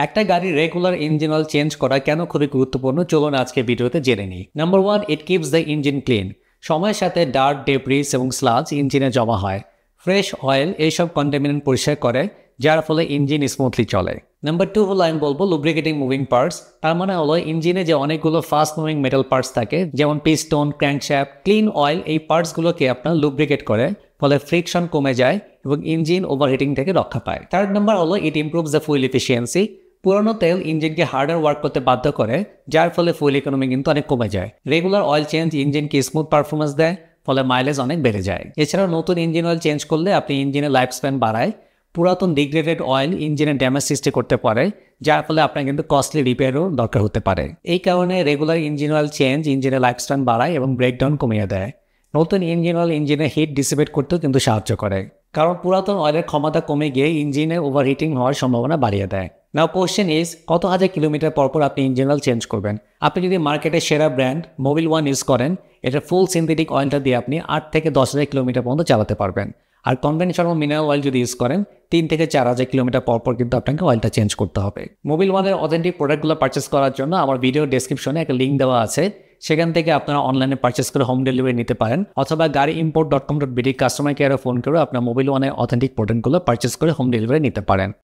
একটা গাড়ির regular engine oil change করা কেন খুবই গুরুত্বপূর্ণ চলুন আজকে ভিডিওতে জেনে নিই। Number 1, it keeps the engine clean. সময়ের সাথে ডার্ট, ডেব্রিস এবং স্লাজ ইঞ্জিনে জমা হয়। ফ্রেশ অয়েল এইসব কন্টামিনেন্ট পরিষ্কার করে, যার ফলে ইঞ্জিন স্মুথলি চলে। নাম্বার 2 হলো আমি বলবো লুব্রিকেটিং মুভিং পার্টস। তার মানে হলো ইঞ্জিনে যে অনেকগুলো ফাস্ট মুভিং মেটাল পার্টস থাকে, যেমন পিস্টন, ক্র্যাঙ্কশ্যাফট, ক্লিন অয়েল এই পার্টসগুলোকে আপনার লুব্রিকেট করে, ফলে ফ্রিকশন কমে যায় এবং ইঞ্জিন ওভারহিটিং থেকে রক্ষা পায়। থার্ড নাম্বার হলো ইট ইমপ্রুভস দ্য ফুয়েল এফিসিয়েন্সি। পুরনো তেল ইঞ্জিনকে হার্ডার ওয়ার্ক করতে বাধ্য করে, যার ফলে ফুয়েল ইকোনমি কিন্তু অনেক কমে যায়। রেগুলার অয়েল চেঞ্জ ইঞ্জিনকে স্মুথ পারফরমেন্স দেয়, ফলে মাইলেজ অনেক বেড়ে যায়। এছাড়াও নতুন ইঞ্জিন অয়েল চেঞ্জ করলে আপনি ইঞ্জিনের লাইফ স্প্যান বাড়ায়। পুরাতন ডিগ্রেডেড অয়েল ইঞ্জিনের ড্যামেজ সৃষ্টি করতে পারে, যার ফলে আপনার কিন্তু কস্টলি রিপেয়ারও দরকার হতে পারে। এই কারণে রেগুলার ইঞ্জিন অয়েল চেঞ্জ ইঞ্জিনের লাইফ স্প্যান বাড়ায় এবং ব্রেকডাউন কমিয়ে দেয়। নতুন ইঞ্জিন অয়েল ইঞ্জিনের হিট ডিসিপেট করতেও কিন্তু সাহায্য করে, কারণ পুরাতন অয়েলের ক্ষমতা কমে গিয়ে ইঞ্জিনে ওভারহিটিং হওয়ার সম্ভাবনা বাড়িয়ে দেয়। নাও কোশ্চেন ইজ, কত হাজার কিলোমিটার পর পর আপনি ইঞ্জিন অয়েল চেঞ্জ করবেন? আপনি যদি মার্কেটের সেরা ব্র্যান্ড মোবিল ওয়ান ইউজ করেন, এটা ফুল সিনথেটিক অয়েলটা দিয়ে আপনি 8 থেকে 10,000 কিলোমিটার পর্যন্ত চালাতে পারবেন। আর কনভেনশনাল মিনারেল অয়েল যদি ইউজ করেন, 3 থেকে 4,000 কিলোমিটার পর পর কিন্তু আপনাকে অয়েলটা চেঞ্জ করতে হবে। মোবিল ওয়ানের অথেন্টিক প্রোডাক্টগুলো পারচেস করার জন্য আমার ভিডিও ডেসক্রিপশনে একটা লিঙ্ক দেওয়া আছে, সেখান থেকে আপনারা অনলাইনে পারচেস করে হোম ডেলিভারি নিতে পারেন, অথবা গাড়িimport.com.bd কাস্টমার কেয়ারে ফোন করে আপনার মোবিল ওয়ানের অথেন্টিক প্রোডাক্টগুলো পারচেস করে হোম ডেলিভারি নিতে পারেন।